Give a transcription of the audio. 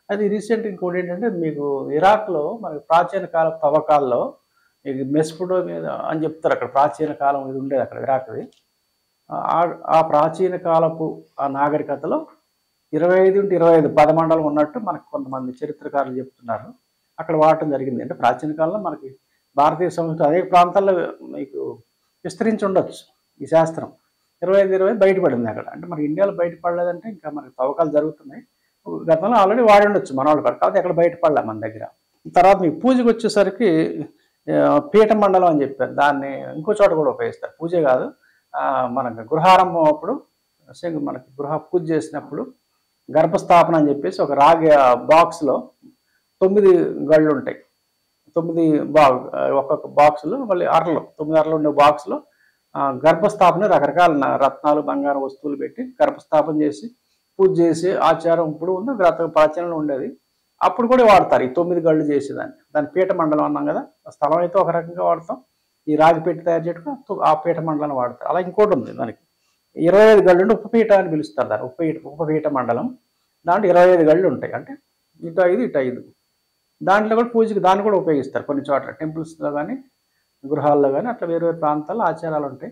అది రీసెంట్ ఇంకోటేంటంటే మీకు ఇరాక్‌లో మనకి ప్రాచీన కాలపు తవ్వకాల్లో మీకు మెస్పుటోమియా అని చెప్తారు. అక్కడ ప్రాచీన కాలం ఇది ఉండేది అక్కడ ఇరాక్‌ది. ఆ ప్రాచీన కాలపు ఆ నాగరికతలో 25/25 పదమండలం ఉన్నట్టు మనకు కొంతమంది చరిత్రకారులు చెప్తున్నారు. అక్కడ వాడటం జరిగింది. అంటే ప్రాచీన కాలంలో మనకి భారతీయ సంస్కృతి అనేక ప్రాంతాల్లో మీకు విస్తరించి ఉండొచ్చు ఈ శాస్త్రం. 25/25 బయటపడింది అక్కడ. అంటే మన ఇండియాలో బయటపడలేదంటే ఇంకా మనకి తవ్వకాలు జరుగుతున్నాయి. గతంలో ఆల్రెడీ వాడుండొచ్చు మనోళ్ళు కూడా. కాకపోతే ఎక్కడ బయటపడలే మన దగ్గర. తర్వాత మీకు పూజకొచ్చేసరికి పీఠ మండలం అని చెప్పారు. దాన్ని ఇంకో చోట కూడా ఉపయోగిస్తారు. పూజే కాదు. మనకు గృహారంభం అప్పుడు మనకి గృహ పూజ చేసినప్పుడు గర్భస్థాపన అని చెప్పేసి ఒక రాగి బాక్స్‌లో 9 గళ్ళుంటాయి. 9 బా ఒక్కొక్క బాక్స్‌లో మళ్ళీ అరలు 9 అరలు ఉండే బాక్స్‌లో గర్భస్థాపన రకరకాల రత్నాలు, బంగారం వస్తువులు పెట్టి గర్భస్థాపన చేసి, పూజ చేసే ఆచారం ఇప్పుడు ఉంది. గత ప్రాచీనంలో ఉండేది. అప్పుడు కూడా వాడతారు. ఈ 9 గళ్ళు చేసేదాన్ని. దాన్ని పీఠ మండలం అన్నాం కదా! స్థలం అయితే ఒక రకంగా వాడతాం. ఈ రాగి పెట్టి తయారు చేయడానికి ఆ పీఠ మండలాన్ని వాడతారు. అలా ఇంకోటుంది దానికి. 25 గళ్ళుంటే ఉపపీఠ అని పిలుస్తారు దాన్ని. ఉపపీఠ మండలం. దాంట్లో 25 గళ్ళుంటాయి. అంటే ఇటు 5, ఇటు 5. దాంట్లో కూడా పూజకి దాన్ని కూడా ఉపయోగిస్తారు కొన్ని చోట్ల. టెంపుల్స్‌లో గాని, గృహాల్లో గాని అట్లా వేరు వేరు ప్రాంతాల్లో ఆచారాలుంటాయి.